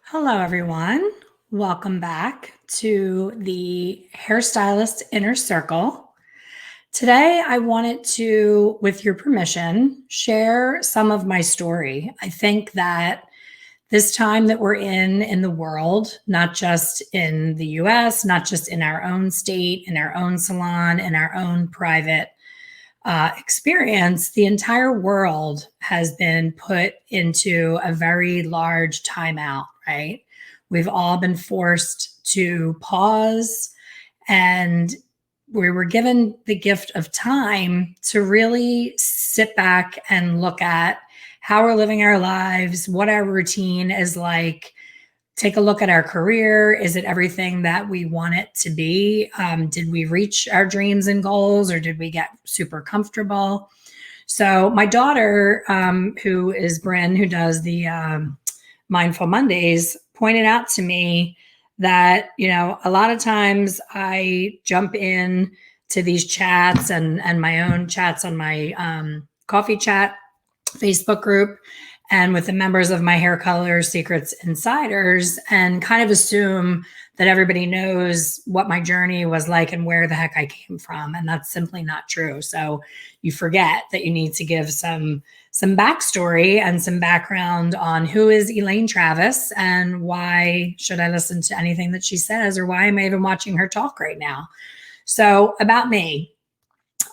Hello, everyone. Welcome back to the Hairstylist Inner Circle. Today, I wanted to, with your permission, share some of my story. I think that this time that we're in the world, not just in the US, not just in our own state, in our own salon, in our own private experience, the entire world has been put into a very large timeout, right? We've all been forced to pause, and we were given the gift of time to really sit back and look at how we're living our lives, what our routine is like, take a look at our career. Is it everything that we want it to be? Did we reach our dreams and goals, or did we get super comfortable? So my daughter, who is Bryn, who does the Mindful Mondays, pointed out to me that, a lot of times I jump in to these chats and my own chats on my coffee chat Facebook group and with the members of my Hair Color Secrets Insiders, and kind of assume that everybody knows what my journey was like and where the heck I came from. And that's simply not true. So you forget that you need to give some backstory and some background on who is Elaine Travis and why should I listen to anything that she says, or why am I even watching her talk right now? So about me.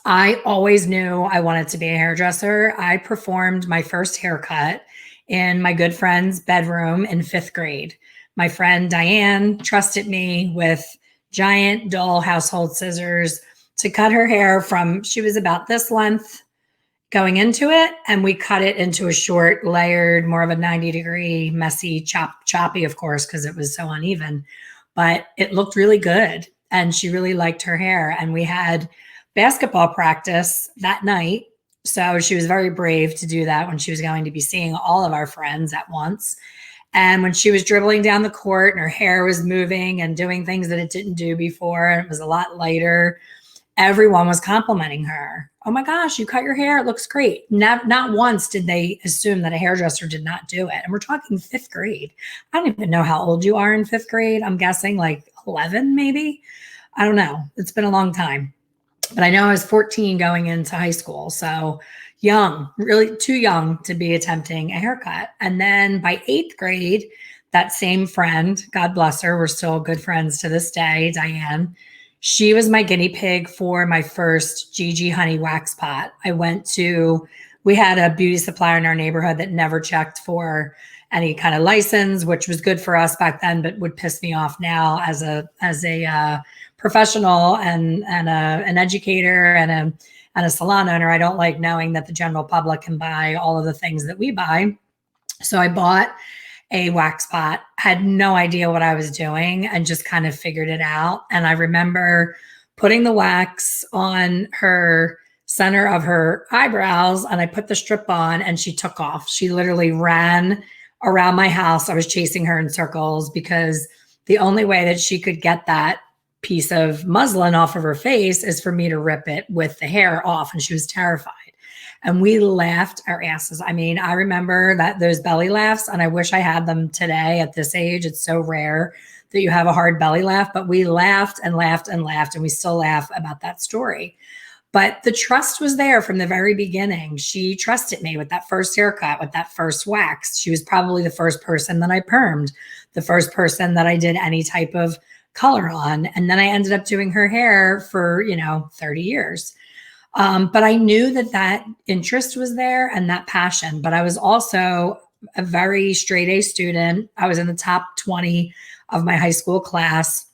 I always knew I wanted to be a hairdresser. I performed my first haircut in my good friend's bedroom in 5th grade. My friend Diane trusted me with giant, dull household scissors to cut her hair from, she was about this length going into it, and we cut it into a short, layered, more of a 90-degree, messy, choppy, of course, because it was so uneven. But it looked really good, and she really liked her hair. And we had basketball practice that night. So she was very brave to do that when she was going to be seeing all of our friends at once. And when she was dribbling down the court and her hair was moving and doing things that it didn't do before, and it was a lot lighter, everyone was complimenting her. Oh my gosh, you cut your hair. It looks great. Not once did they assume that a hairdresser did not do it. And we're talking 5th grade. I don't even know how old you are in 5th grade. I'm guessing like 11, maybe. I don't know. It's been a long time. But I know I was 14 going into high school. So young, really too young to be attempting a haircut. And then by 8th grade, that same friend, God bless her, we're still good friends to this day, Diane, she was my guinea pig for my first Gigi Honey wax pot. We had a beauty supplier in our neighborhood that never checked for any kind of license, which was good for us back then, but would piss me off now as a professional and an educator and a salon owner. I don't like knowing that the general public can buy all of the things that we buy. So I bought a wax pot, had no idea what I was doing, and just kind of figured it out. And I remember putting the wax on her center of her eyebrows, and I put the strip on, and she took off. She literally ran around my house. I was chasing her in circles because the only way that she could get that piece of muslin off of her face is for me to rip it with the hair off. And she was terrified. And we laughed our asses. I mean, I remember those belly laughs, and I wish I had them today at this age. It's so rare that you have a hard belly laugh, but we laughed and laughed and laughed, and we still laugh about that story. But the trust was there from the very beginning. She trusted me with that first haircut, with that first wax. She was probably the first person that I permed, the first person that I did any type of color on. And then I ended up doing her hair for, 30 years. But I knew that interest was there and that passion. But I was also a very straight A student. I was in the top 20 of my high school class.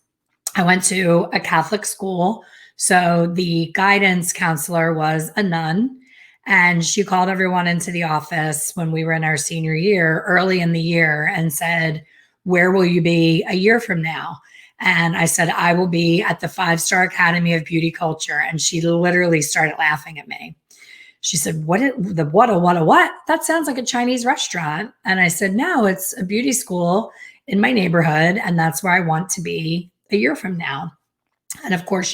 I went to a Catholic school. So the guidance counselor was a nun. And she called everyone into the office when we were in our senior year, early in the year, and said, "Where will you be a year from now?" And I said, "I will be at the 5-Star Academy of Beauty Culture." And she literally started laughing at me. She said, what? That sounds like a Chinese restaurant. And I said, "No, it's a beauty school in my neighborhood. And that's where I want to be a year from now." And of course,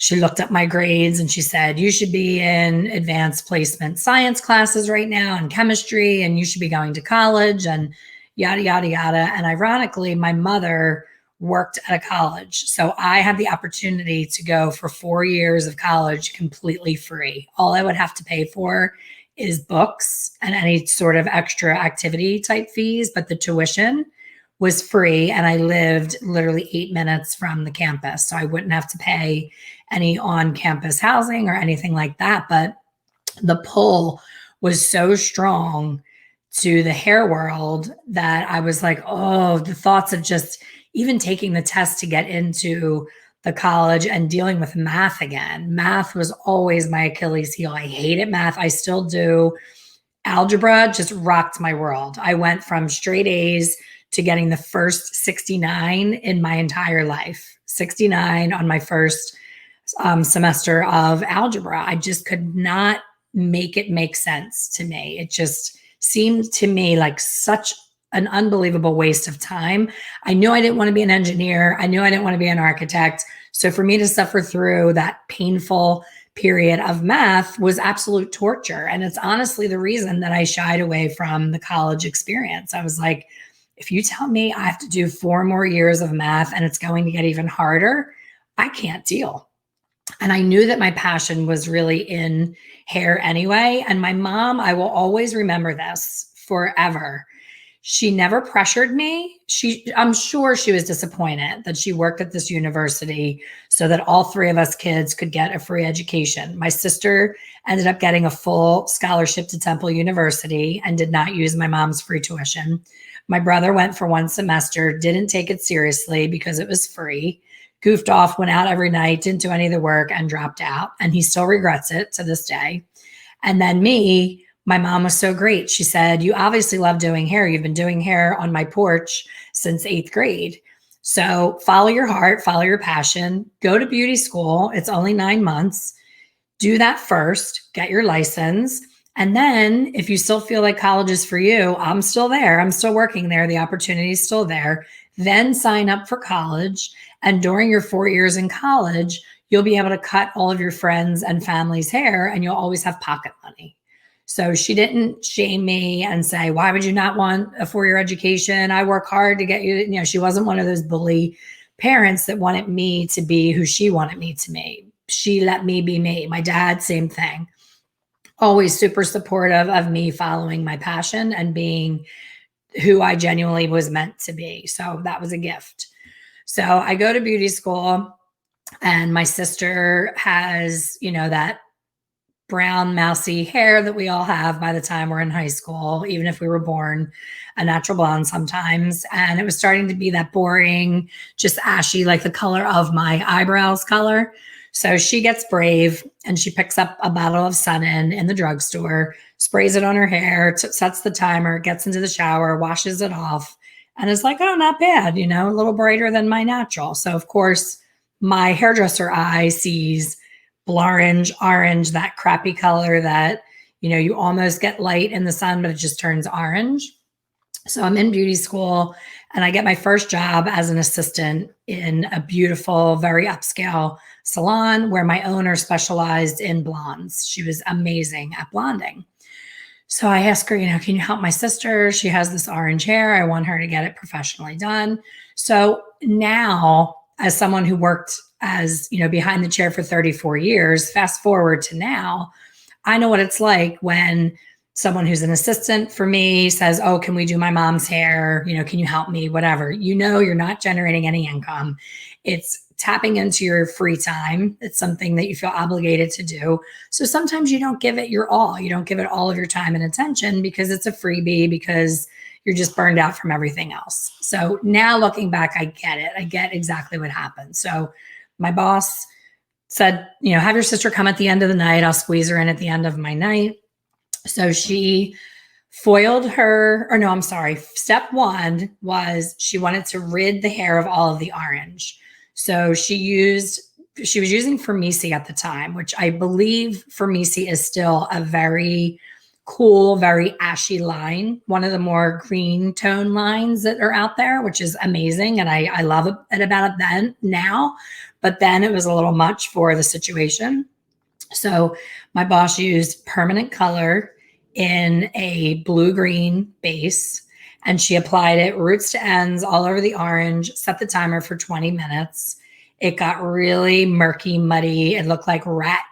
she looked up my grades and she said, "You should be in advanced placement science classes right now and chemistry, and you should be going to college." And yada, yada, yada. And ironically, my mother worked at a college. So I had the opportunity to go for 4 years of college completely free. All I would have to pay for is books and any sort of extra activity type fees, but the tuition was free. And I lived literally 8 minutes from the campus. So I wouldn't have to pay any on campus housing or anything like that. But the pull was so strong to the hair world that I was like, oh, the thoughts of just even taking the test to get into the college and dealing with math again. Math was always my Achilles heel. I hated math. I still do. Algebra just rocked my world. I went from straight A's to getting the first 69 in my entire life. 69 on my first semester of algebra. I just could not make it make sense to me. It just seemed to me like such an unbelievable waste of time. I knew I didn't want to be an engineer. I knew I didn't want to be an architect. So for me to suffer through that painful period of math was absolute torture. And it's honestly the reason that I shied away from the college experience. I was like, if you tell me I have to do 4 more years of math and it's going to get even harder, I can't deal. And I knew that my passion was really in hair anyway. And my mom, I will always remember this forever. She never pressured me. I'm sure she was disappointed that she worked at this university so that all 3 of us kids could get a free education. My sister ended up getting a full scholarship to Temple University and did not use my mom's free tuition. My brother went for 1 semester, didn't take it seriously because it was free, goofed off, went out every night, didn't do any of the work, and dropped out. And he still regrets it to this day. And then me, my mom was so great. She said, you obviously love doing hair. You've been doing hair on my porch since 8th grade. So follow your heart, follow your passion, go to beauty school. It's only 9 months. Do that first, get your license. And then if you still feel like college is for you, I'm still there. I'm still working there. The opportunity is still there. Then sign up for college. And during your 4 years in college, you'll be able to cut all of your friends' and family's hair and you'll always have pocket money. So she didn't shame me and say, why would you not want a 4-year education? I work hard to get you. You know, she wasn't one of those bully parents that wanted me to be who she wanted me to be. She let me be me. My dad, same thing. Always super supportive of me following my passion and being who I genuinely was meant to be. So that was a gift. So I go to beauty school and my sister has, that brown mousy hair that we all have by the time we're in high school, even if we were born a natural blonde sometimes. And it was starting to be that boring, just ashy, like the color of my eyebrows color. So she gets brave and she picks up a bottle of Sun-In in the drugstore, sprays it on her hair, sets the timer, gets into the shower, washes it off, and is like, oh, not bad, a little brighter than my natural. So of course, my hairdresser eye sees orange, that crappy color that, you almost get light in the sun, but it just turns orange. So I'm in beauty school and I get my first job as an assistant in a beautiful, very upscale salon where my owner specialized in blondes. She was amazing at blonding. So I asked her, can you help my sister? She has this orange hair. I want her to get it professionally done. So now, as someone who worked as, behind the chair for 34 years, fast forward to now, I know what it's like when someone who's an assistant for me says, oh, can we do my mom's hair? Can you help me? Whatever. You're not generating any income. It's tapping into your free time. It's something that you feel obligated to do. So sometimes you don't give it your all. You don't give it all of your time and attention because it's a freebie, because you're just burned out from everything else. So now looking back, I get it. I get exactly what happened. So my boss said, have your sister come at the end of the night. I'll squeeze her in at the end of my night. So she foiled her, or no, I'm sorry. Step 1 was she wanted to rid the hair of all of the orange. So she was using Formulating at the time, which I believe Formulating is still a very cool, very ashy line, one of the more green tone lines that are out there, which is amazing. And I love it about it then now, but then it was a little much for the situation. So my boss used permanent color in a blue-green base. And she applied it roots to ends all over the orange, set the timer for 20 minutes. It got really murky, muddy. It looked like rat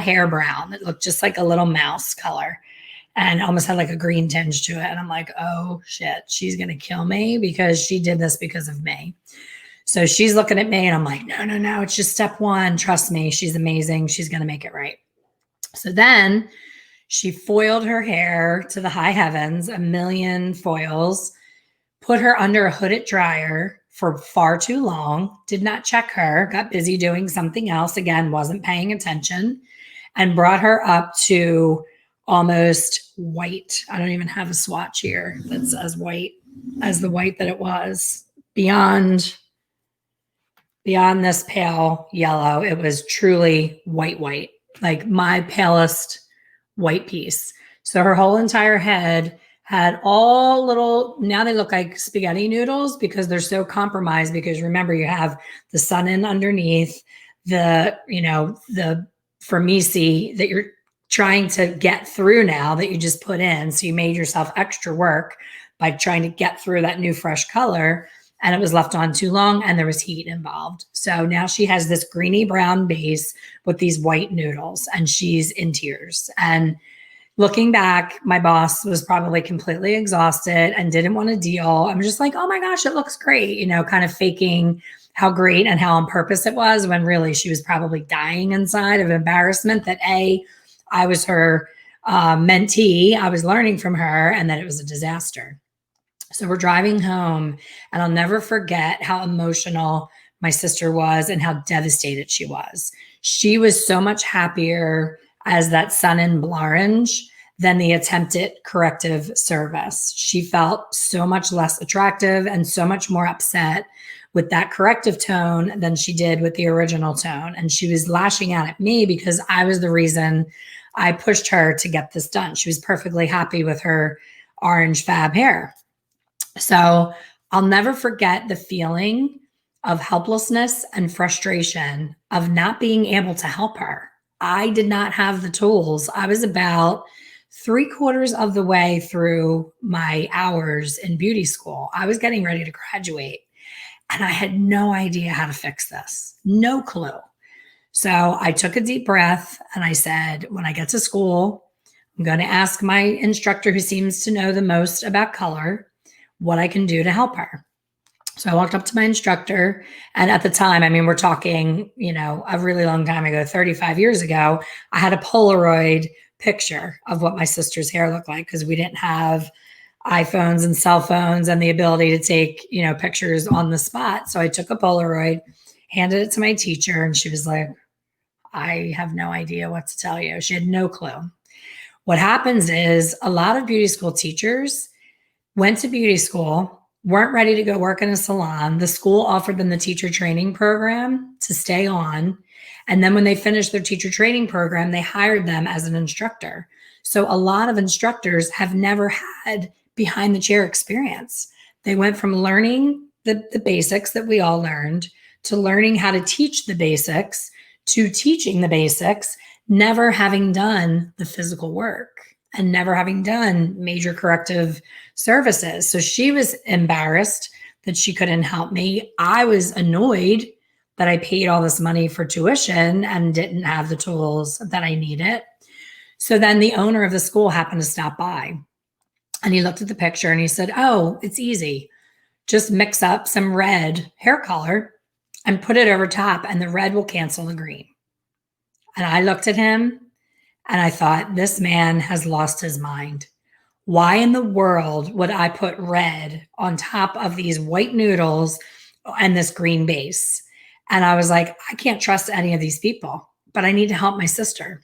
hair brown. It looked just like a little mouse color and almost had like a green tinge to it. And I'm like, oh shit, she's going to kill me because she did this because of me. So she's looking at me and I'm like, no, it's just step one. Trust me, she's amazing. She's going to make it right. So then she foiled her hair to the high heavens, a million foils, put her under a hooded dryer for far too long, did not check her, got busy doing something else, again, wasn't paying attention, and brought her up to almost white. I don't even have a swatch here that's as white as the white that it was. Beyond this pale yellow, it was truly white, like my palest white piece. So her whole entire head had all little, now they look like spaghetti noodles because they're so compromised, because remember, you have the sun in underneath, the Formisi that you're trying to get through now that you just put in. So you made yourself extra work by trying to get through that new fresh color, and it was left on too long and there was heat involved. So now she has this greeny brown base with these white noodles and she's in tears. And looking back, my boss was probably completely exhausted and didn't want to deal. I'm just like, oh my gosh, it looks great, kind of faking how great and how on purpose it was, when really she was probably dying inside of embarrassment that I was her mentee, I was learning from her, and that it was a disaster. So we're driving home, and I'll never forget how emotional my sister was and how devastated she was. She was so much happier as that sun in orange than the attempted corrective service. She felt so much less attractive and so much more upset with that corrective tone than she did with the original tone. And she was lashing out at me because I was the reason I pushed her to get this done. She was perfectly happy with her orange fab hair. So I'll never forget the feeling of helplessness and frustration of not being able to help her. I did not have the tools. I was about 3/4 of the way through my hours in beauty school. I was getting ready to graduate and I had no idea how to fix this. No clue. So I took a deep breath and I said, when I get to school, I'm going to ask my instructor, who seems to know the most about color, what I can do to help her. So I walked up to my instructor, and at the time, I mean, we're talking, a really long time ago, 35 years ago, I had a Polaroid picture of what my sister's hair looked like, because we didn't have iPhones and cell phones and the ability to take, pictures on the spot. So I took a Polaroid, handed it to my teacher, and she was like, I have no idea what to tell you. She had no clue. What happens is a lot of beauty school teachers went to beauty school, weren't ready to go work in a salon. The school offered them the teacher training program to stay on. And then when they finished their teacher training program, they hired them as an instructor. So a lot of instructors have never had behind the chair experience. They went from learning the basics that we all learned to learning how to teach the basics to teaching the basics, never having done the physical work and never having done major corrective services. So she was embarrassed that she couldn't help me. I was annoyed that I paid all this money for tuition and didn't have the tools that I needed. So then the owner of the school happened to stop by, and he looked at the picture and he said, oh, it's easy. Just mix up some red hair color and put it over top, and the red will cancel the green. And I looked at him and I thought, this man has lost his mind. Why in the world would I put red on top of these white noodles and this green base? And I was like, I can't trust any of these people, but I need to help my sister.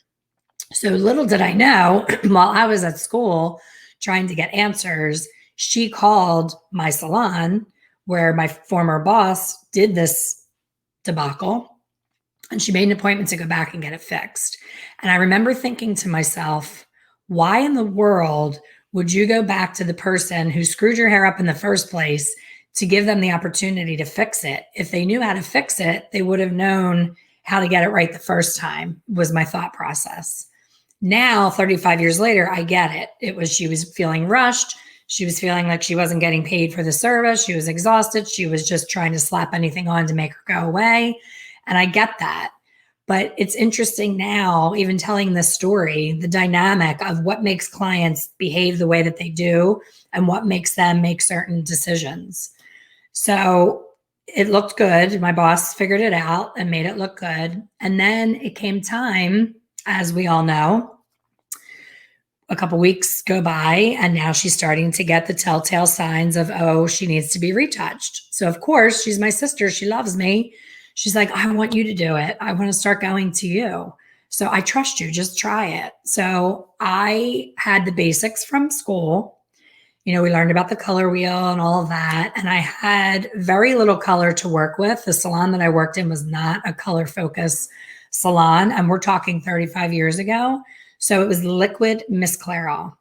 So little did I know, while I was at school trying to get answers, she called my salon where my former boss did this debacle. And she made an appointment to go back and get it fixed. And I remember thinking to myself, why in the world would you go back to the person who screwed your hair up in the first place to give them the opportunity to fix it? If they knew how to fix it, they would have known how to get it right the first time, was my thought process. Now, 35 years later, I get it. She was feeling rushed. She was feeling like she wasn't getting paid for the service. She was exhausted. She was just trying to slap anything on to make her go away. And I get that. But it's interesting now, even telling this story, the dynamic of what makes clients behave the way that they do and what makes them make certain decisions. So it looked good. My boss figured it out and made it look good. And then it came time, as we all know, a couple weeks go by, and now she's starting to get the telltale signs of, oh, she needs to be retouched. So of course, she's my sister. She loves me. She's like, I want you to do it. I want to start going to you. So I trust you. Just try it. So I had the basics from school. We learned about the color wheel and all of that. And I had very little color to work with. The salon that I worked in was not a color focus salon. And we're talking 35 years ago. So it was liquid Miss Clairol.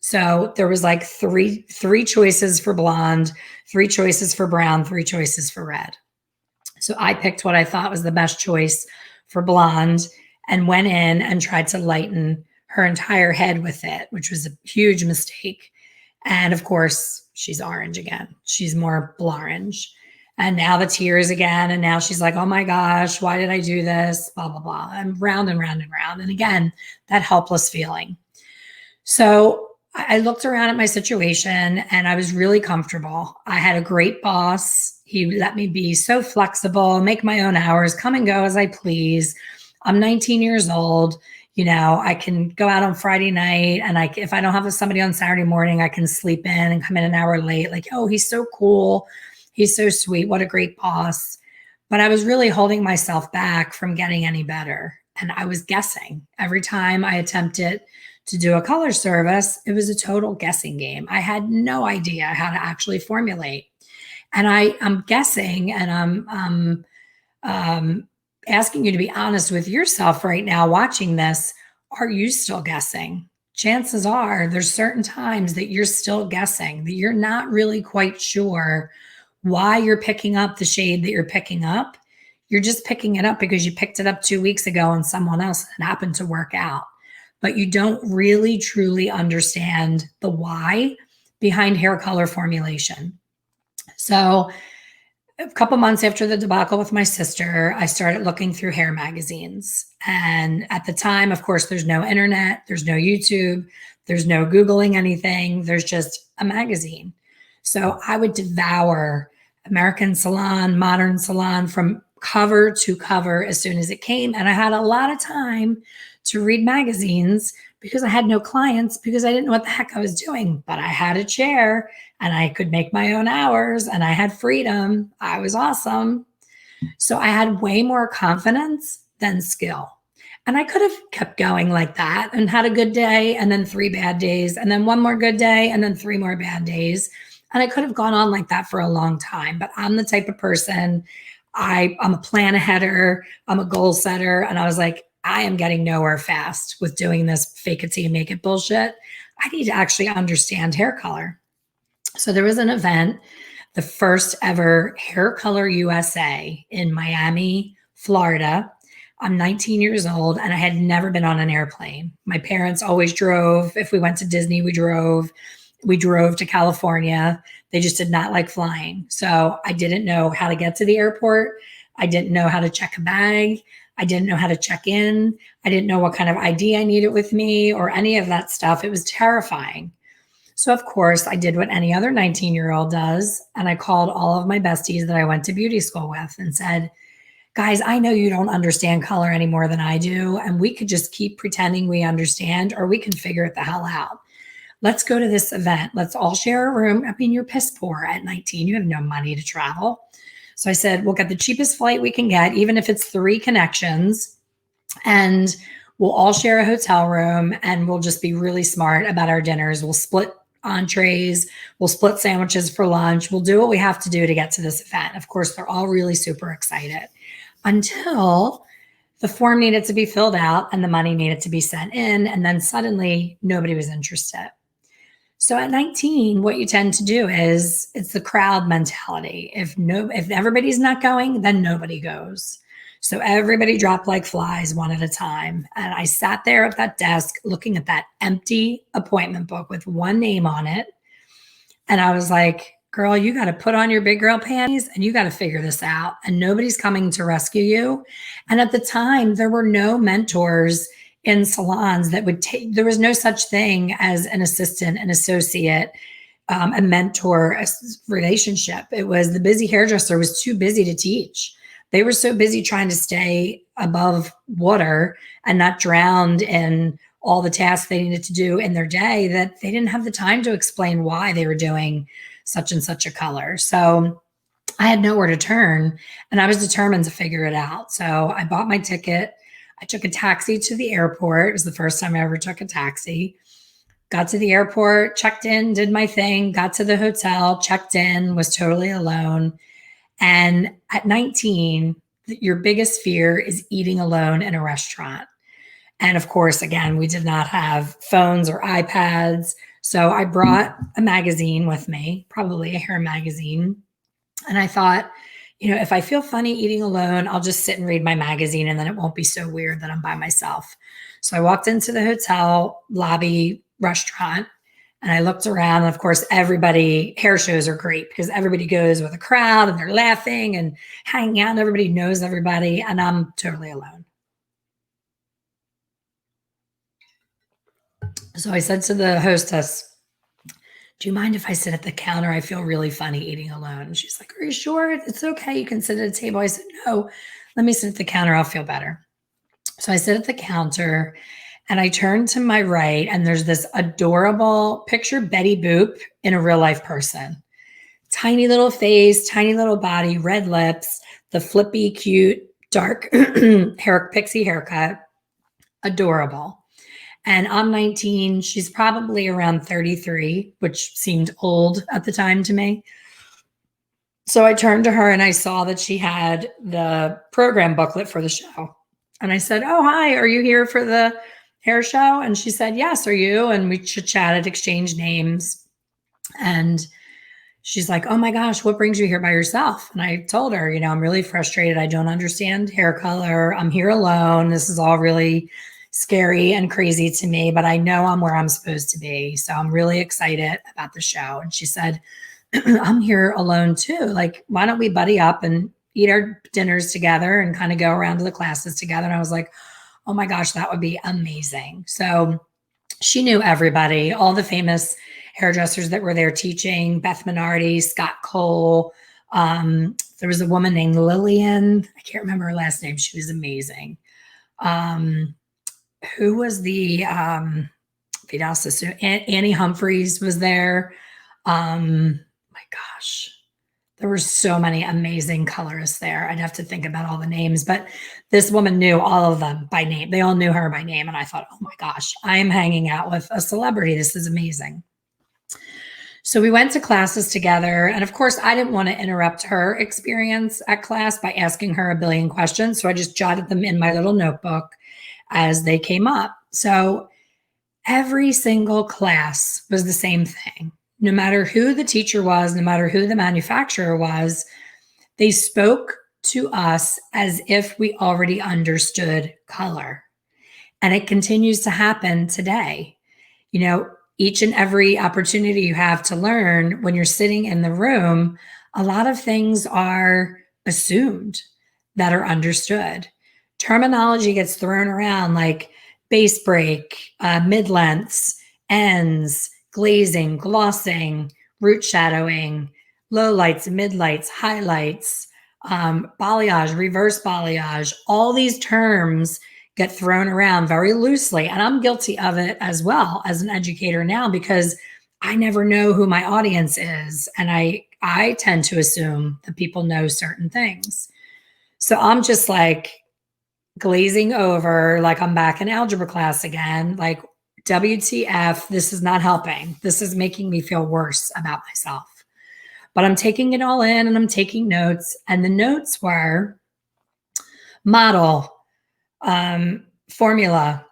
So there was like three choices for blonde, 3 choices for brown, 3 choices for red. So I picked what I thought was the best choice for blonde and went in and tried to lighten her entire head with it, which was a huge mistake. And of course, she's orange again. She's more orange. And now the tears again. And now she's like, oh my gosh, why did I do this? Blah, blah, blah. And round and round and round. And again, that helpless feeling. So I looked around at my situation and I was really comfortable. I had a great boss. He let me be so flexible, make my own hours, come and go as I please. I'm 19 years old. I can go out on Friday night, and if I don't have somebody on Saturday morning, I can sleep in and come in an hour late. Like, oh, he's so cool. He's so sweet. What a great boss. But I was really holding myself back from getting any better. And I was guessing. Every time I attempted to do a color service, it was a total guessing game. I had no idea how to actually formulate. And I'm guessing, and I'm asking you to be honest with yourself right now watching this. Are you still guessing? Chances are there's certain times that you're still guessing, that you're not really quite sure why you're picking up the shade that you're picking up. You're just picking it up because you picked it up 2 weeks ago on someone else and it happened to work out. But you don't really truly understand the why behind hair color formulation. So a couple months after the debacle with my sister, I started looking through hair magazines. And at the time, of course, there's no internet, there's no YouTube, there's no Googling anything. There's just a magazine. So I would devour American Salon, Modern Salon from cover to cover as soon as it came. And I had a lot of time to read magazines because I had no clients, because I didn't know what the heck I was doing. But I had a chair and I could make my own hours and I had freedom. I was awesome. So I had way more confidence than skill. And I could have kept going like that and had a good day and then 3 bad days and then 1 more good day and then 3 more bad days. And I could have gone on like that for a long time. But I'm the type of person, I'm a plan aheader, I'm a goal setter. And I was like, I am getting nowhere fast with doing this fake it till you make it bullshit. I need to actually understand hair color. So there was an event, the first ever Hair Color USA in Miami, Florida. I'm 19 years old and I had never been on an airplane. My parents always drove. If we went to Disney, we drove. We drove to California. They just did not like flying. So I didn't know how to get to the airport. I didn't know how to check a bag. I didn't know how to check in. I didn't know what kind of ID I needed with me or any of that stuff. It was terrifying. So of course I did what any other 19-year-old does. And I called all of my besties that I went to beauty school with and said, guys, I know you don't understand color any more than I do. And we could just keep pretending we understand, or we can figure it the hell out. Let's go to this event. Let's all share a room. I mean, you're piss poor at 19. You have no money to travel. So I said, we'll get the cheapest flight we can get, even if it's 3 connections, and we'll all share a hotel room and we'll just be really smart about our dinners. We'll split entrees. We'll split sandwiches for lunch. We'll do what we have to do to get to this event. Of course, they're all really super excited until the form needed to be filled out and the money needed to be sent in. And then suddenly nobody was interested. So at 19, what you tend to do is it's the crowd mentality. If everybody's not going, then nobody goes. So everybody dropped like flies one at a time. And I sat there at that desk looking at that empty appointment book with one name on it. And I was like, girl, you got to put on your big girl panties and you got to figure this out. And nobody's coming to rescue you. And at the time, there were no mentors in salons that would take, there was no such thing as an assistant, an associate, a mentor relationship. It was the busy hairdresser was too busy to teach. They were so busy trying to stay above water and not drowned in all the tasks they needed to do in their day that they didn't have the time to explain why they were doing such and such a color. So I had nowhere to turn and I was determined to figure it out. So I bought my ticket. I took a taxi to the airport. It was the first time I ever took a taxi. Got to the airport, checked in, did my thing, got to the hotel, checked in, was totally alone. And at 19, your biggest fear is eating alone in a restaurant. And of course, again, we did not have phones or iPads. So I brought a magazine with me, probably a hair magazine. And I thought, if I feel funny eating alone, I'll just sit and read my magazine and then it won't be so weird that I'm by myself. So I walked into the hotel lobby restaurant and I looked around. And of course, hair shows are great because everybody goes with a crowd and they're laughing and hanging out and everybody knows everybody. And I'm totally alone. So I said to the hostess, do you mind if I sit at the counter? I feel really funny eating alone. And she's like, are you sure? It's okay. You can sit at a table. I said, no, let me sit at the counter. I'll feel better. So I sit at the counter and I turn to my right and there's this adorable picture, Betty Boop in a real life person. Tiny little face, tiny little body, red lips, the flippy, cute, dark pixie haircut. Adorable. And I'm 19. She's probably around 33, which seemed old at the time to me. So I turned to her and I saw that she had the program booklet for the show. And I said, oh, hi, are you here for the hair show? And she said, yes, are you? And we chatted, exchanged names. And she's like, oh my gosh, what brings you here by yourself? And I told her, I'm really frustrated. I don't understand hair color. I'm here alone. This is all really scary and crazy to me, but I know I'm where I'm supposed to be. So I'm really excited about the show. And she said, I'm here alone too. Like, why don't we buddy up and eat our dinners together and kind of go around to the classes together? And I was like, oh my gosh, that would be amazing. So she knew everybody, all the famous hairdressers that were there teaching, Beth Minardi, Scott Cole. There was a woman named Lillian. I can't remember her last name. She was amazing. Who was the Annie Humphreys was there. My gosh, there were so many amazing colorists there. I'd have to think about all the names, but this woman knew all of them by name. They all knew her by name. And I thought, oh my gosh, I am hanging out with a celebrity. This is amazing. So we went to classes together. And of course, I didn't want to interrupt her experience at class by asking her a billion questions. So I just jotted them in my little notebook as they came up. So every single class was the same thing. No matter who the teacher was, no matter who the manufacturer was, they spoke to us as if we already understood color. And it continues to happen today. Each and every opportunity you have to learn when you're sitting in the room, a lot of things are assumed that are understood. Terminology gets thrown around like base break, mid-lengths, ends, glazing, glossing, root shadowing, low lights, mid lights, highlights, balayage, reverse balayage. All these terms get thrown around very loosely. And I'm guilty of it as well as an educator now because I never know who my audience is. And I tend to assume that people know certain things. So I'm just like glazing over, like I'm back in algebra class again, like WTF, this is not helping. This is making me feel worse about myself. But I'm taking it all in and I'm taking notes. And the notes were model, formula,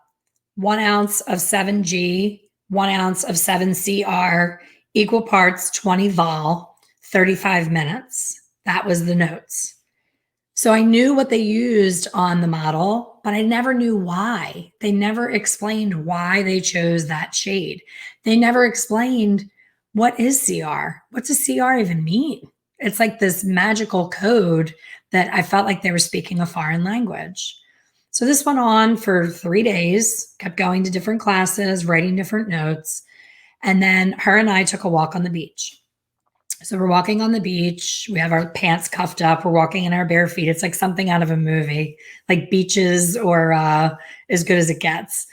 1 ounce of 7G, 1 ounce of 7CR, equal parts 20 vol, 35 minutes. That was the notes. So I knew what they used on the model, but I never knew why. They never explained why they chose that shade. They never explained what is CR? What does CR even mean? It's like this magical code that I felt like they were speaking a foreign language. So this went on for 3 days, kept going to different classes, writing different notes. And then her and I took a walk on the beach. So we're walking on the beach. We have our pants cuffed up. We're walking in our bare feet. It's like something out of a movie, like Beaches or As Good as It Gets.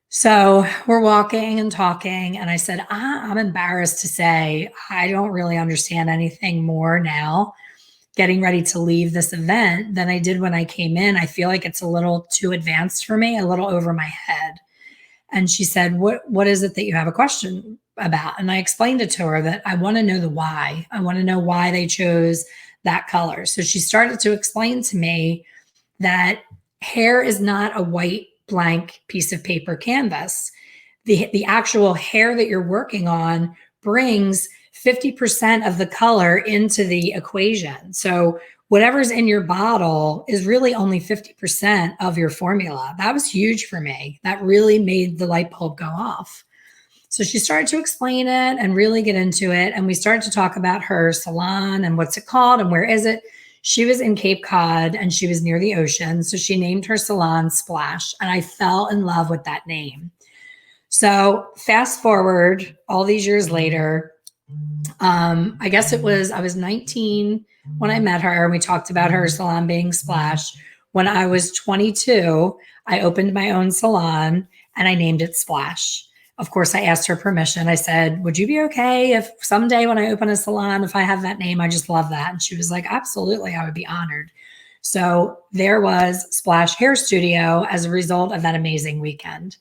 So we're walking and talking. And I said, I'm embarrassed to say I don't really understand anything more now, getting ready to leave this event, than I did when I came in. I feel like it's a little too advanced for me, a little over my head. And she said, what is it that you have a question about? And I explained it to her that I want to know the why. I want to know why they chose that color. So she started to explain to me that hair is not a white blank piece of paper canvas. The actual hair that you're working on brings 50% of the color into the equation. So whatever's in your bottle is really only 50% of your formula. That was huge for me. That really made the light bulb go off. So she started to explain it and really get into it. And we started to talk about her salon and what's it called and where is it. She was in Cape Cod and she was near the ocean. So she named her salon Splash. And I fell in love with that name. So fast forward all these years later, I guess I was 19 when I met her and we talked about her salon being Splash. When I was 22, I opened my own salon and I named it Splash. Of course, I asked her permission. I said, would you be okay if someday when I open a salon, if I have that name, I just love that. And she was like, absolutely, I would be honored. So there was Splash Hair Studio as a result of that amazing weekend.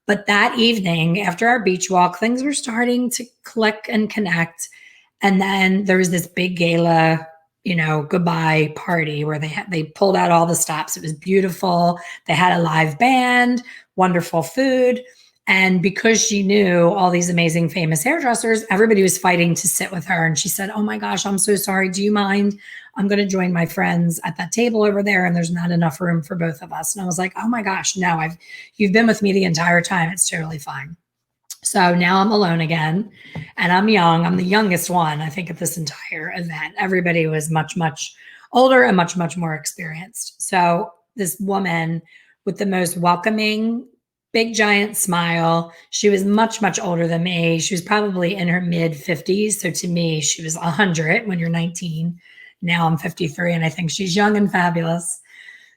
But that evening, after our beach walk, things were starting to click and connect. And then there was this big gala, goodbye party where they pulled out all the stops. It was beautiful. They had a live band, wonderful food. And because she knew all these amazing famous hairdressers, everybody was fighting to sit with her. And she said, oh my gosh, I'm so sorry. Do you mind? I'm going to join my friends at that table over there. And there's not enough room for both of us. And I was like, oh my gosh, no, you've been with me the entire time. It's totally fine. So now I'm alone again and I'm young. I'm the youngest one, I think, at this entire event. Everybody was much, much older and much, much more experienced. So this woman with the most welcoming, big, giant smile. She was much, much older than me. She was probably in her mid 50s. So to me, she was 100 when you're 19. Now I'm 53 and I think she's young and fabulous.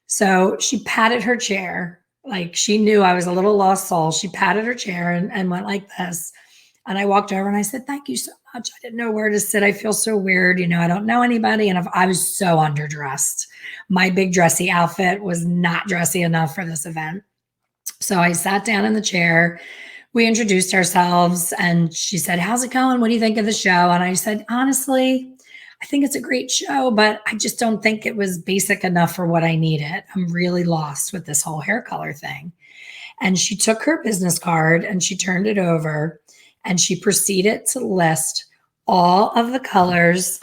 So she patted her chair. Like she knew I was a little lost soul. She patted her chair and went like this. And I walked over and I said, thank you so much. I didn't know where to sit. I feel so weird. I don't know anybody. And I was so underdressed. My big dressy outfit was not dressy enough for this event. So I sat down in the chair. We introduced ourselves and she said, how's it going? What do you think of the show? And I said, honestly, I think it's a great show, but I just don't think it was basic enough for what I needed. I'm really lost with this whole hair color thing. And she took her business card and she turned it over and she proceeded to list all of the colors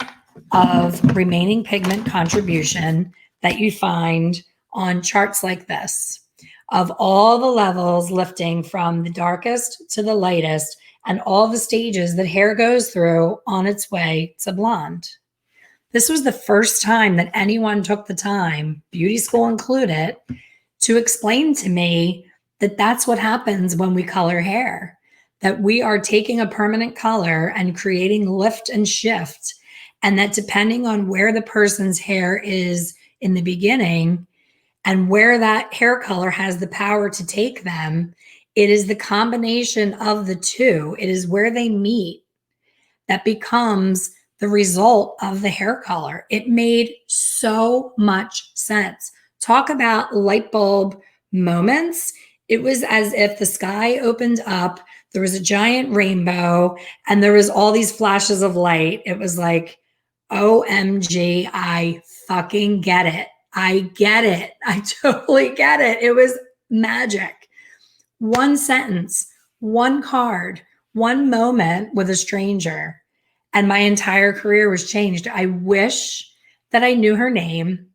of remaining pigment contribution that you find on charts like this, of all the levels lifting from the darkest to the lightest and all the stages that hair goes through on its way to blonde. This was the first time that anyone took the time, beauty school included, to explain to me that that's what happens when we color hair, that we are taking a permanent color and creating lift and shift, and that depending on where the person's hair is in the beginning and where that hair color has the power to take them, it is the combination of the two. It is where they meet that becomes the result of the hair color. It made so much sense. Talk about light bulb moments. It was as if the sky opened up, there was a giant rainbow, and there was all these flashes of light. It was like, OMG, I fucking get it. I get it. I totally get it. It was magic. One sentence, one card, one moment with a stranger, and my entire career was changed. I wish that I knew her name.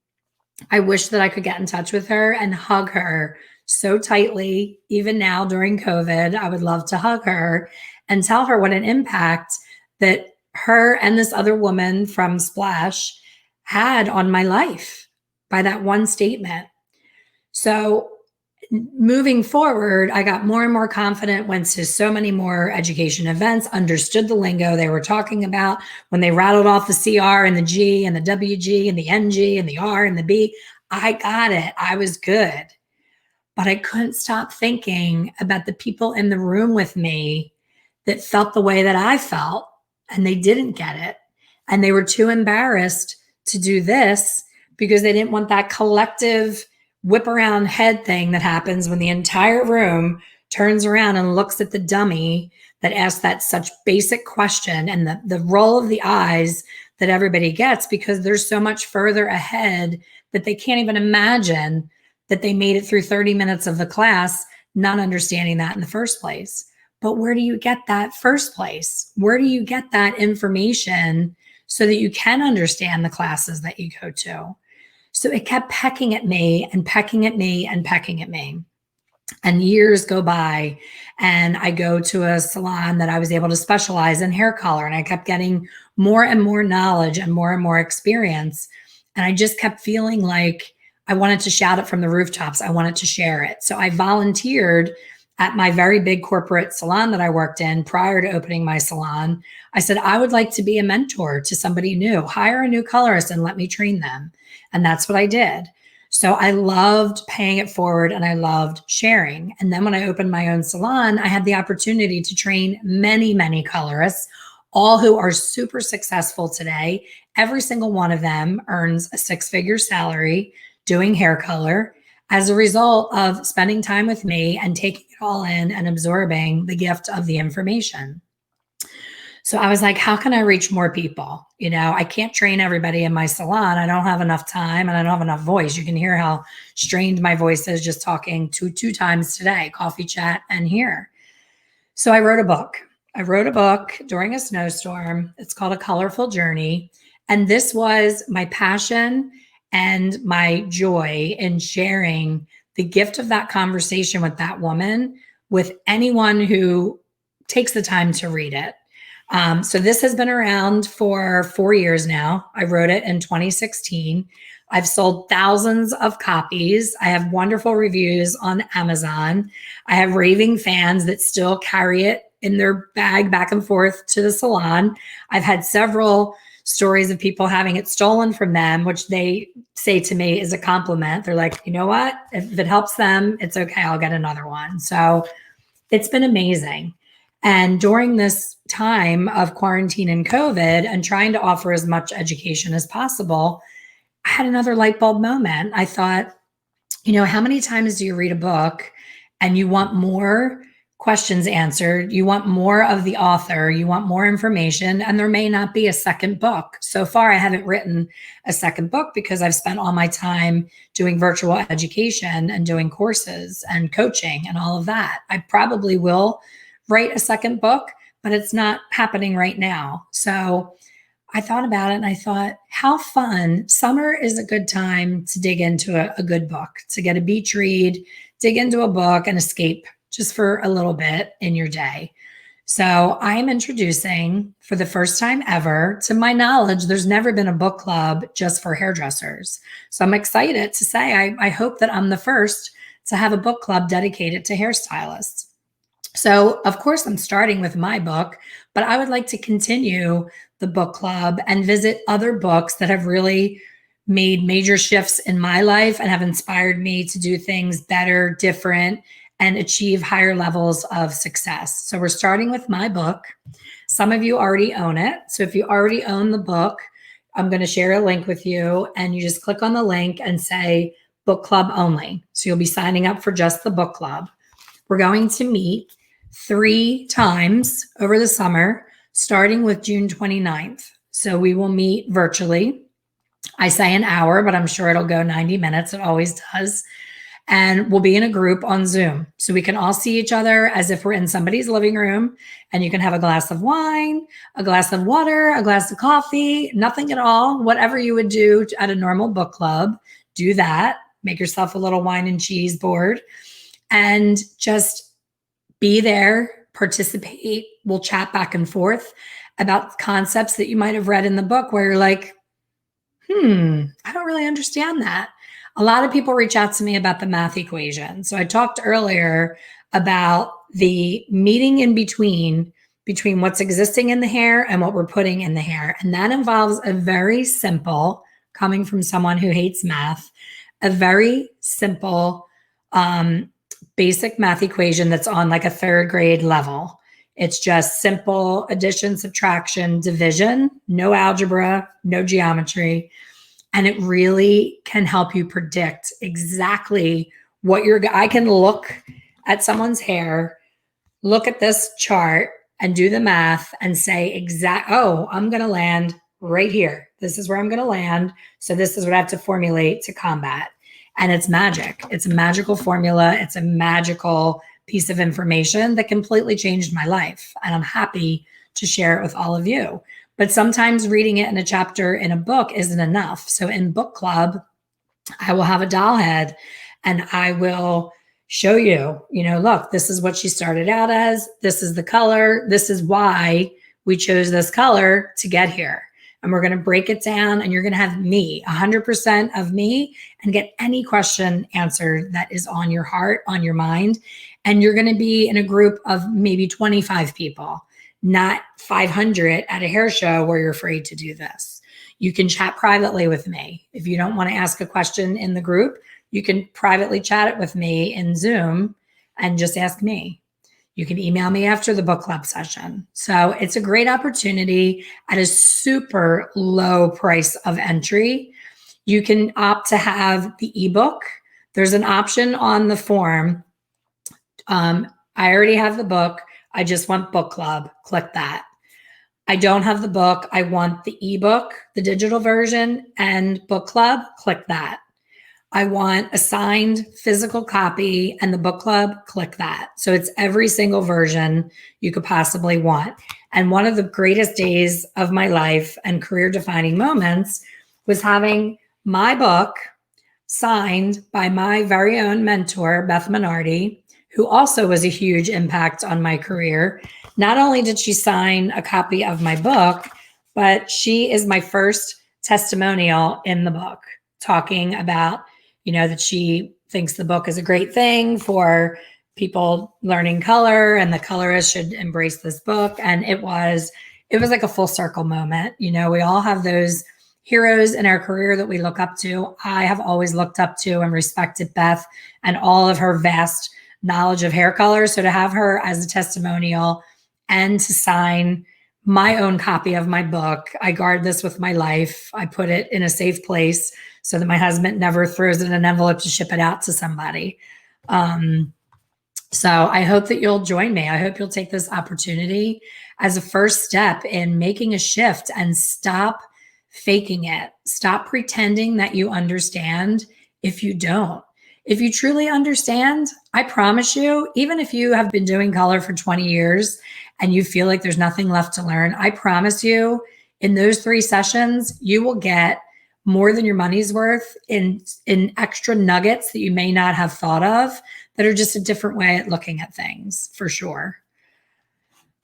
I wish that I could get in touch with her and hug her so tightly. Even now during COVID, I would love to hug her and tell her what an impact that her and this other woman from Splash had on my life by that one statement. So moving forward, I got more and more confident, went to so many more education events, understood the lingo they were talking about. When they rattled off the CR and the G and the WG and the NG and the R and the B, I got it. I was good. But I couldn't stop thinking about the people in the room with me that felt the way that I felt, and they didn't get it. And they were too embarrassed to do this because they didn't want that collective whip around head thing that happens when the entire room turns around and looks at the dummy that asked that such basic question, and the roll of the eyes that everybody gets because they're so much further ahead that they can't even imagine that they made it through 30 minutes of the class not understanding that in the first place. But where do you get that first place? Where do you get that information so that you can understand the classes that you go to? So it kept pecking at me and pecking at me and pecking at me. And years go by, and I go to a salon that I was able to specialize in hair color, and I kept getting more and more knowledge and more experience. And I just kept feeling like I wanted to shout it from the rooftops. I wanted to share it. So I volunteered at my very big corporate salon that I worked in prior to opening my salon. I said, I would like to be a mentor to somebody new, hire a new colorist and let me train them. And that's what I did. So I loved paying it forward and I loved sharing. And then when I opened my own salon, I had the opportunity to train many colorists, all who are super successful today. Every single one of them earns a six-figure salary doing hair color as a result of spending time with me and taking it all in and absorbing the gift of the information. So I was like, how can I reach more people? You know, I can't train everybody in my salon. I don't have enough time and I don't have enough voice. You can hear how strained my voice is just talking two times today, coffee chat and here. So I wrote a book. I wrote a book during a snowstorm. It's called A Colorful Journey. And this was my passion and my joy in sharing the gift of that conversation with that woman with anyone who takes the time to read it. So this has been around for 4 years now. I wrote it in 2016. I've sold thousands of copies. I have wonderful reviews on Amazon. I have raving fans that still carry it in their bag back and forth to the salon. I've had several stories of people having it stolen from them, which they say to me is a compliment. They're like, you know what? If it helps them, it's okay. I'll get another one. So it's been amazing. And during this time of quarantine and COVID and trying to offer as much education as possible, I had another light bulb moment. I thought, you know, how many times do you read a book and you want more questions answered? You want more of the author, you want more information, and there may not be a second book. So far, I haven't written a second book because I've spent all my time doing virtual education and doing courses and coaching and all of that. I probably will write a second book, but it's not happening right now. So I thought about it and I thought, how fun. Summer is a good time to dig into a good book, to get a beach read, dig into a book and escape just for a little bit in your day. So I am introducing, for the first time ever, to my knowledge, there's never been a book club just for hairdressers. So I'm excited to say I hope that I'm the first to have a book club dedicated to hairstylists. So, of course, I'm starting with my book, but I would like to continue the book club and visit other books that have really made major shifts in my life and have inspired me to do things better, different, and achieve higher levels of success. So we're starting with my book. Some of you already own it. So if you already own the book, I'm going to share a link with you, and you just click on the link and say book club only. So you'll be signing up for just the book club. We're going to meet 3 times over the summer, starting with June 29th. So we will meet virtually. I say an hour, but I'm sure it'll go 90 minutes. It always does. And we'll be in a group on Zoom. So we can all see each other as if we're in somebody's living room, and you can have a glass of wine, a glass of water, a glass of coffee, nothing at all. Whatever you would do at a normal book club, do that. Make yourself a little wine and cheese board and just be there participate. We'll chat back and forth about concepts that you might have read in the book where you're like, I don't really understand that. A lot of people reach out to me about the math equation. So I talked earlier about the meeting in between what's existing in the hair and what we're putting in the hair. And that involves a very simple, coming from someone who hates math, a very simple basic math equation that's on like a third grade level. It's just simple addition, subtraction, division, no algebra, no geometry. And it really can help you predict exactly what I can look at someone's hair, look at this chart and do the math and say I'm going to land right here. This is where I'm going to land. So this is what I have to formulate to combat. And it's magic. It's a magical formula. It's a magical piece of information that completely changed my life. And I'm happy to share it with all of you. But sometimes reading it in a chapter in a book isn't enough. So in book club, I will have a doll head and I will show you, look, this is what she started out as. This is the color. This is why we chose this color to get here. And we're going to break it down and you're going to have me, 100% of me, and get any question answered that is on your heart, on your mind. And you're going to be in a group of maybe 25 people, not 500 at a hair show where you're afraid to do this. You can chat privately with me. If you don't want to ask a question in the group, you can privately chat it with me in Zoom and just ask me. You can email me after the book club session. So it's a great opportunity at a super low price of entry. You can opt to have the ebook. There's an option on the form. I already have the book. I just want book club. Click that. I don't have the book. I want the ebook, the digital version, and book club. Click that. I want a signed physical copy and the book club, click that. So it's every single version you could possibly want. And one of the greatest days of my life and career defining moments was having my book signed by my very own mentor, Beth Minardi, who also was a huge impact on my career. Not only did she sign a copy of my book, but she is my first testimonial in the book, talking about that she thinks the book is a great thing for people learning color and the colorists should embrace this book. And it was like a full circle moment. We all have those heroes in our career that we look up to. I have always looked up to and respected Beth and all of her vast knowledge of hair color. So to have her as a testimonial and to sign my own copy of my book, I guard this with my life. I put it in a safe place so that my husband never throws it in an envelope to ship it out to somebody. So I hope that you'll join me. I hope you'll take this opportunity as a first step in making a shift and stop faking it. Stop pretending that you understand if you don't. If you truly understand, I promise you, even if you have been doing color for 20 years and you feel like there's nothing left to learn, I promise you in those 3 sessions, you will get more than your money's worth in extra nuggets that you may not have thought of that are just a different way at looking at things, for sure.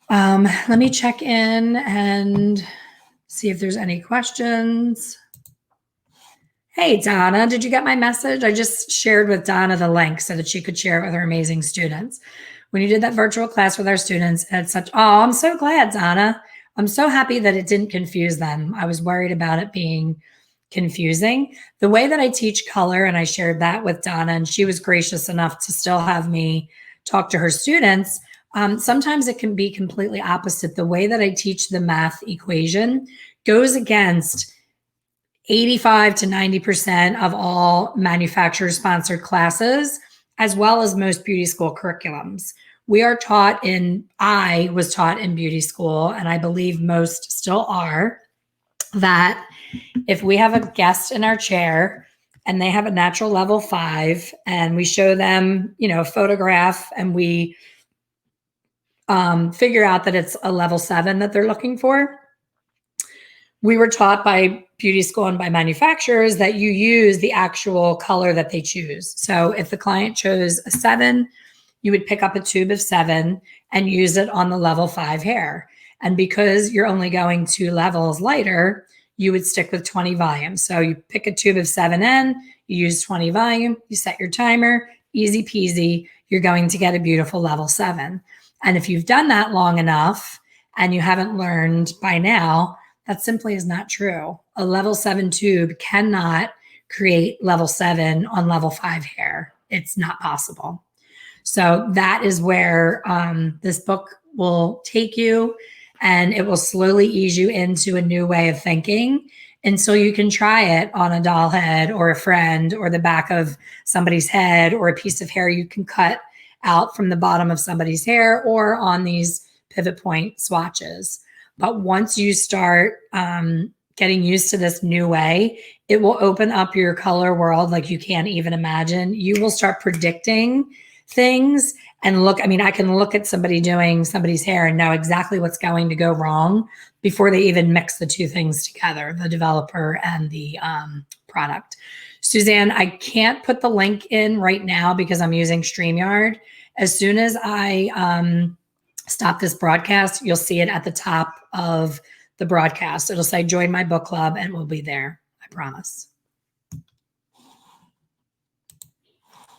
Let me check in and see if there's any questions. Hey, Donna, did you get my message? I just shared with Donna the link so that she could share it with her amazing students. When you did that virtual class with our students, I'm so glad, Donna. I'm so happy that it didn't confuse them. I was worried about it being confusing. The way that I teach color, and I shared that with Donna, and she was gracious enough to still have me talk to her students. Sometimes it can be completely opposite. The way that I teach the math equation goes against 85 to 90% of all manufacturer-sponsored classes, as well as most beauty school curriculums. I was taught in beauty school, and I believe most still are, that if we have a guest in our chair and they have a natural level 5 and we show them, a photograph and we figure out that it's a level 7 that they're looking for, we were taught by beauty school and by manufacturers that you use the actual color that they choose. So if the client chose a 7, you would pick up a tube of 7 and use it on the level 5 hair. And because you're only going 2 levels lighter, you would stick with 20 volume. So you pick a tube of 7N, you use 20 volume, you set your timer, easy peasy, you're going to get a beautiful level 7. And if you've done that long enough and you haven't learned by now, that simply is not true. A level 7 tube cannot create level 7 on level 5 hair. It's not possible. So that is where this book will take you, and it will slowly ease you into a new way of thinking until you can try it on a doll head or a friend or the back of somebody's head or a piece of hair you can cut out from the bottom of somebody's hair or on these pivot point swatches. But once you start getting used to this new way, it will open up your color world like you can't even imagine. You will start predicting things and look. I mean, I can look at somebody doing somebody's hair and know exactly what's going to go wrong before they even mix the two things together, the developer and the product. Suzanne, I can't put the link in right now because I'm using StreamYard. As soon as I stop this broadcast, you'll see it at the top of the broadcast. It'll say join my book club and we'll be there. I promise.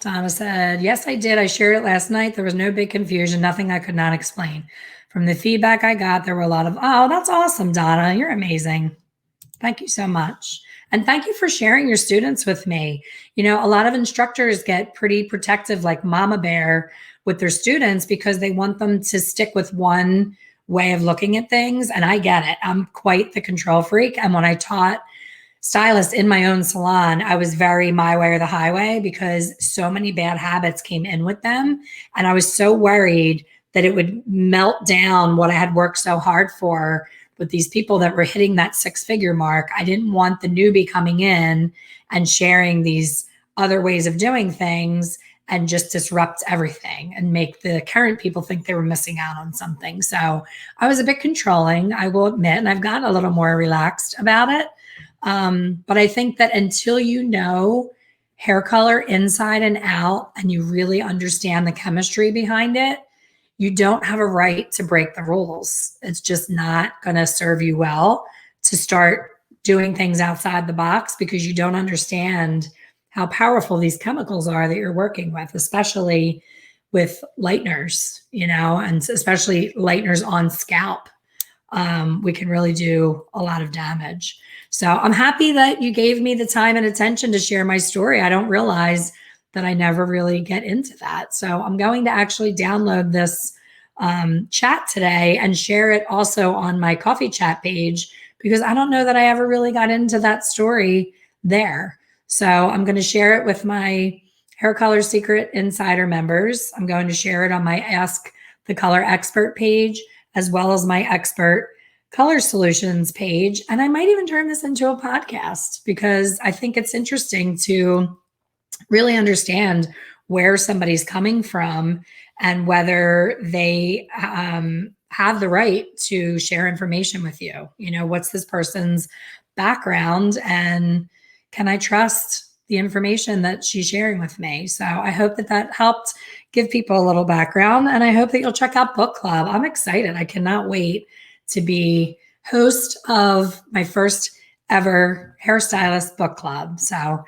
Donna said, yes, I did. I shared it last night. There was no big confusion, nothing I could not explain. From the feedback I got, there were a lot of, oh, that's awesome, Donna. You're amazing. Thank you so much. And thank you for sharing your students with me. You know, a lot of instructors get pretty protective, like mama bear, with their students because they want them to stick with one way of looking at things. And I get it. I'm quite the control freak. And when I taught stylists in my own salon, I was very my way or the highway because so many bad habits came in with them. And I was so worried that it would melt down what I had worked so hard for with these people that were hitting that 6-figure mark. I didn't want the newbie coming in and sharing these other ways of doing things and just disrupt everything and make the current people think they were missing out on something. So I was a bit controlling, I will admit, and I've gotten a little more relaxed about it. But I think that until you know hair color inside and out and you really understand the chemistry behind it, you don't have a right to break the rules. It's just not going to serve you well to start doing things outside the box because you don't understand how powerful these chemicals are that you're working with, especially with lighteners, you know, and especially lighteners on scalp. We can really do a lot of damage. So I'm happy that you gave me the time and attention to share my story. I don't realize that I never really get into that. So I'm going to actually download this chat today and share it also on my coffee chat page because I don't know that I ever really got into that story there. So I'm going to share it with my Hair Color Secret Insider members. I'm going to share it on my Ask the Color Expert page, as well as my Expert Color Solutions page. And I might even turn this into a podcast because I think it's interesting to really understand where somebody's coming from and whether they have the right to share information with you. You know, what's this person's background and can I trust the information that she's sharing with me? So I hope that that helped give people a little background, and I hope that you'll check out Book Club. I'm excited. I cannot wait to be host of my first ever hairstylist book club. So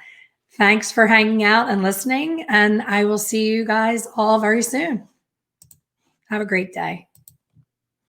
thanks for hanging out and listening, and I will see you guys all very soon. Have a great day.